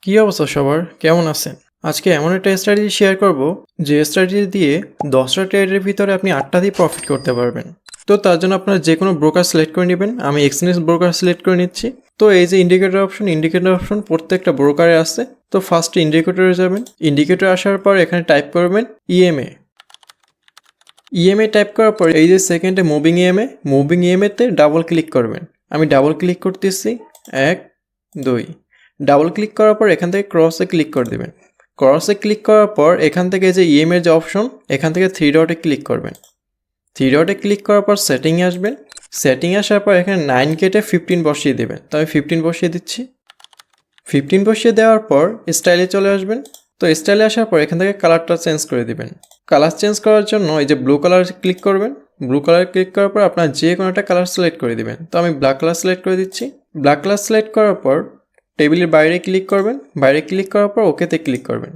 কি অবস্থা সবার? কেমন আছেন? আজকে এমন একটা স্ট্র্যাটেজি শেয়ার করব যে স্ট্র্যাটেজি দিয়ে 10টা ট্রেডের ভিতরে আপনি 8টা দিয়ে প্রফিট করতে পারবেন। তো তার জন্য আপনারা যে কোনো ব্রোকার সিলেক্ট করে নেবেন। আমি এক্সচেঞ্জ ব্রোকার সিলেক্ট করে নিচ্ছি। তো এই যে ইন্ডিকেটর অপশন প্রত্যেকটা ব্রোকারে আছে। তো ফার্স্ট ইন্ডিকেটরে যাবেন। ইন্ডিকেটর আসার পর এখানে টাইপ করবেন ইএমএ। ইএমএ টাইপ করার পর এই যে সেকেন্ডে মুভিং ইএমএতে ডাবল ক্লিক করবেন। আমি ডাবল ক্লিক করতেছি 1 2 ডাবল ক্লিক করার পর এখান থেকে ক্রসে ক্লিক করে দেবেন। ক্রসে ক্লিক করার পর এখান থেকে যে ইএমএর যে অপশন এখান থেকে 3 ডটে ক্লিক করবেন। 3 ডটে ক্লিক করার পর সেটিংয়ে আসবেন। সেটিংয়ে আসার পর এখানে 9 কেটে 15 বসিয়ে দেবেন। তো আমি 15 বসিয়ে দিচ্ছি। 15 বসিয়ে দেওয়ার পর স্টাইলে চলে আসবেন। তো স্টাইলে আসার পর এখান থেকে কালারটা চেঞ্জ করে দিবেন। কালার চেঞ্জ করার জন্য এই যে ব্লু কালার ক্লিক করবেন। ব্লু কালার ক্লিক করার পর আপনার যে কোনো একটা কালার সিলেক্ট করে দিবেন। তো আমি ব্ল্যাক কালার সিলেক্ট করে দিচ্ছি। ব্ল্যাক কালার সিলেক্ট করার পর টেবিলের বাইরে ক্লিক করবেন। বাইরে ক্লিক করার পর ওকেতে ক্লিক করবেন।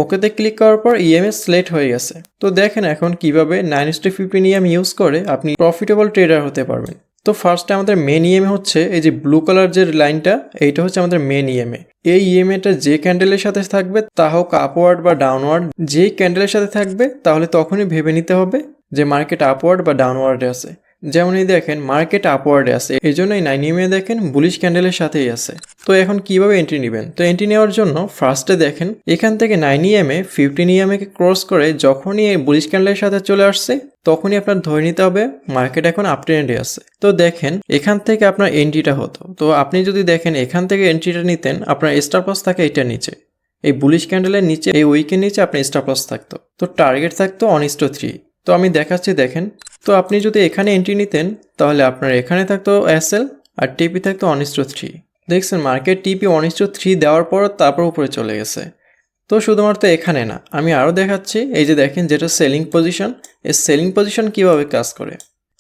ওকেতে ক্লিক করার পর ইএমএ সিলেক্ট হয়ে গেছে। তো দেখেন এখন কিভাবে 9:15 ইএম ইউজ করে আপনি প্রফিটেবল ট্রেডার হতে পারবেন। তো ফার্স্টে আমাদের মেন ইএমএ হচ্ছে এই যে ব্লু কালার যে লাইনটা, এইটা হচ্ছে আমাদের মেন ইএমএ। এই ইএমএটা যে ক্যান্ডেলের সাথে থাকবে তা হোক আপওয়ার্ড বা ডাউনওয়ার্ড, যেই ক্যান্ডেলের সাথে থাকবে তাহলে তখনই ভেবে নিতে হবে যে মার্কেট আপওয়ার্ড বা ডাউনওয়ার্ডে আছে। যেমন এই দেখেন মার্কেট আপওয়ার্ডে আছে, এই জন্য এই 9 ইএমএ দেখেন বুলিশ ক্যান্ডেলের সাথেই আছে। তো এখন কিভাবে এন্ট্রি নেবেন? তো এন্ট্রি নেওয়ার জন্য ফার্স্টে দেখেন এখান থেকে 9 ইএমএ 15 ইএমএ কে ক্রস করে যখনই এই বুলিশ ক্যান্ডেলের সাথে চলে আসছে তখনই আপনার ধরে নিতে হবে মার্কেট এখন আপ ট্রেন্ডে আছে। তো দেখেন এখান থেকে আপনার এন্ট্রিটা হতো। তো আপনি যদি দেখেন এখান থেকে এন্ট্রিটা নিতেন, আপনার স্টপ লস থাকে এইটার নিচে, এই বুলিশ ক্যান্ডেলের নিচে, এই উইকের নিচে আপনার স্টপ লস থাকতো। তো টার্গেট থাকতো 1:3। তো আমি দেখাচ্ছি দেখেন। তো আপনি যদি এখানে এন্ট্রি নিতেন তাহলে আপনার এখানে থাকতো এসএল আর টিপি থাকতো 1:3। দেখছেন মার্কেট টিপি 1:3 দেওয়ার পর তারপর উপরে চলে গেছে। তো শুধুমাত্র এখানে না, আমি আরও দেখাচ্ছি। এই যে দেখেন যেটা সেলিং পজিশন, এই সেলিং পজিশন কীভাবে কাজ করে।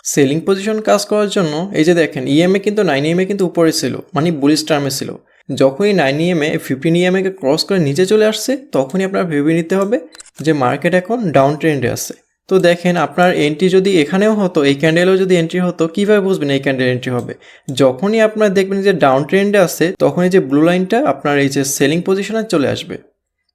সেলিং পজিশন কাজ করার জন্য এই যে দেখেন ইএমএ কিন্তু 9 ইএমএ কিন্তু উপরে ছিল, মানে বুলিশ টার্মে ছিল। যখনই 9 ইএমএ 15 ইএমএকে ক্রস করে নিচে চলে আসছে তখনই আপনার ভেবে নিতে হবে যে মার্কেট এখন ডাউন ট্রেন্ডে আছে। তো দেখেন আপনার এন্ট্রি যদি এখানেও হতো, এই ক্যান্ডেলেও যদি এন্ট্রি হতো, কীভাবে বুঝবেন এই ক্যান্ডেল এন্ট্রি হবে? যখনই আপনার দেখবেন যে ডাউন ট্রেন্ডে আছে তখনই যে ব্লু লাইনটা আপনার এই যে সেলিং পজিশনে চলে আসবে।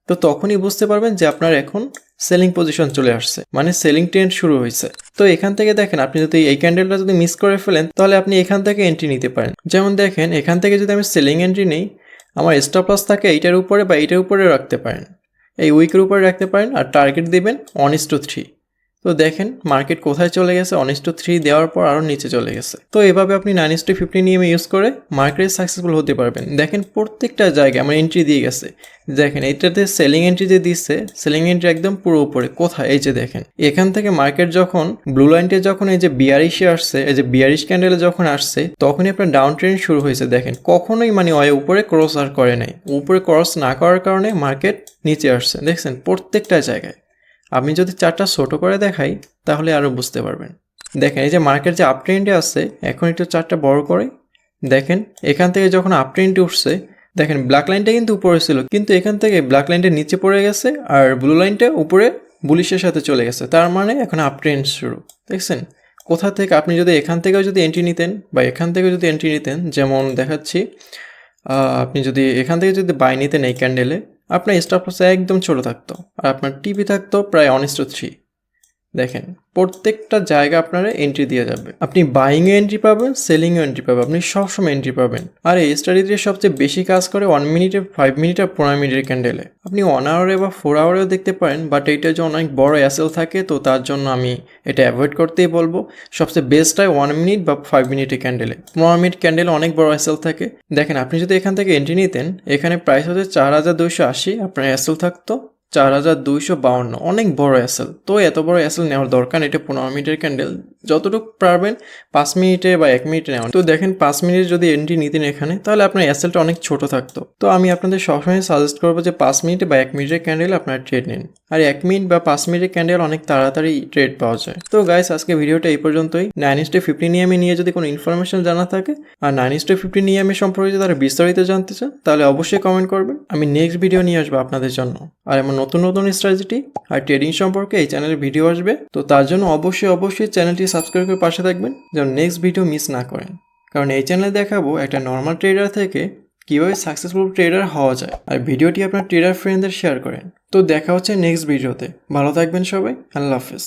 তো তখনই বুঝতে পারবেন যে আপনার এখন সেলিং পজিশন চলে আসছে, মানে সেলিং ট্রেন্ড শুরু হয়েছে। তো এখান থেকে দেখেন আপনি যদি এই ক্যান্ডেলটা যদি মিস করে ফেলেন তাহলে আপনি এখান থেকে এন্ট্রি নিতে পারেন। যেমন দেখেন এখান থেকে যদি আমি সেলিং এন্ট্রি নেই, আমার স্টপ লস থাকে এইটার উপরে বা এইটার উপরে রাখতে পারেন, এই উইকের উপরে রাখতে পারেন, আর টার্গেট দিবেন 1:3। তো দেখেন মার্কেট কোথায় চলে গেছে, 1:3 দেওয়ার পর আরও নিচে চলে গেছে। তো এভাবে আপনি 9:15 নিয়মে ইউজ করে মার্কেটে সাকসেসফুল হতে পারবেন। দেখেন প্রত্যেকটা জায়গায় আমার এন্ট্রি দিয়ে গেছে। দেখেন এইটাতে সেলিং এন্ট্রি যে দিচ্ছে, সেলিং এন্ট্রি একদম পুরো উপরে। কোথায়? এই যে দেখেন এখান থেকে মার্কেট যখন ব্লু লাইনটে যখন এই যে বিয়ারিশে আসছে, এই যে বিয়ারিশ ক্যান্ডেলে যখন আসছে তখনই আপনার ডাউন ট্রেন্ড শুরু হয়েছে। দেখেন কখনোই মানে উপরে ক্রস আর করে নাই, উপরে ক্রস না করার কারণে মার্কেট নিচে আসছে। দেখছেন প্রত্যেকটা জায়গায়। আমি যদি চার্টটা ছোটো করে দেখাই তাহলে আরও বুঝতে পারবেন। দেখেন এই যে মার্কেট যে আপ ট্রেন্ডে আছে, এখন একটু চার্টটা বড় করে দেখেন এখান থেকে যখন আপ ট্রেন্ডে উঠছে, দেখেন ব্ল্যাক লাইনটা কিন্তু উপরে ছিল, কিন্তু এখান থেকে ব্ল্যাক লাইনটা নিচে পড়ে গেছে আর ব্লু লাইনটা উপরে বুলিশের সাথে চলে গেছে। তার মানে এখন আপ ট্রেন্ড শুরু। দেখছেন কোথা থেকে আপনি যদি এখান থেকেও যদি এন্ট্রি নিতেন বা এখান থেকেও যদি এন্ট্রি নিতেন, যেমন দেখাচ্ছি আপনি যদি এখান থেকে যদি বাই নিতেন এই ক্যান্ডেলে, আপনার স্টপ লস একদম ছোট থাকতো আর আপনার টিপি থাকতো প্রায় 1:3। দেখেন প্রত্যেকটা জায়গা আপনারা এন্ট্রি দিয়ে যাবে। আপনি বাইংয়ে এন্ট্রি পাবেন, সেলিংয়ে এন্ট্রি পাবেন, আপনি সবসময় এন্ট্রি পাবেন। আর এই স্ট্র্যাটেজি সবচেয়ে বেশি কাজ করে 1 মিনিটে, 5 মিনিট আর 15 মিনিটের ক্যান্ডেলে। আপনি 1 আওয়ারে বা 4 আওয়ারেও দেখতে পারেন, বাট এইটা যে অনেক বড় অ্যাসেল থাকে তো তার জন্য আমি এটা অ্যাভয়েড করতেই বলবো। সবচেয়ে বেস্ট হয় 1 মিনিট বা 5 মিনিটের ক্যান্ডেলে। 15 মিনিট ক্যান্ডেলে অনেক বড় অ্যাসেল থাকে। দেখেন আপনি যদি এখান থেকে এন্ট্রি নিতেন, এখানে প্রাইস হচ্ছে 4280, আপনার অ্যাসেল থাকতো 4252, অনেক বড় অ্যাসেল। তো এত বড় অ্যাসেল নেওয়ার দরকার এটা 15 মিনিটের ক্যান্ডেল, যতটুকু পারবেন 5 মিনিটে বা 1 মিনিটে নেওয়া। তো দেখেন 5 মিনিট যদি এন্ট্রি নিতেন এখানে তাহলে আপনার অ্যাসেলটা অনেক ছোট থাকতো। তো আমি আপনাদের সবসময় সাজেস্ট করবো যে 5 মিনিটে বা 1 মিনিটের ক্যান্ডেল আপনারা ট্রেড নিন। আর 1 মিনিট বা 5 মিনিটের ক্যান্ডেল অনেক তাড়াতাড়ি ট্রেড পাওয়া যায়। তো গাইস আজকে ভিডিওটা এই পর্যন্তই। 9:15 নিয়মে নিয়ে যদি কোনো ইনফরমেশন জানা থাকে আর 9:15 নিয়মের সম্পর্কে যদি তারা বিস্তারিত জানতে চান তাহলে অবশ্যই কমেন্ট করবেন। আমি নেক্সট ভিডিও নিয়ে আসবো আপনাদের জন্য। আর এমন নতুন নতুন স্ট্র্যাটেজি আর ট্রেডিং সম্পর্কে এই চ্যানেলে ভিডিও আসবে। তো তার জন্য অবশ্যই চ্যানেলটি সাবস্ক্রাইব করে পাশে থাকবেন যেন নেক্সট ভিডিও মিস না করেন। কারণ এই চ্যানেলে দেখাবো একটা নর্মাল ট্রেডার থেকে কিভাবে সাকসেসফুল ট্রেডার হওয়া যায়, আর ভিডিওটি আপনার ট্রেডার ফ্রেন্ডদের শেয়ার করেন। তো দেখা হচ্ছে নেক্সট ভিডিওতে। ভালো থাকবেন সবাই। আল্লাহ হাফেজ।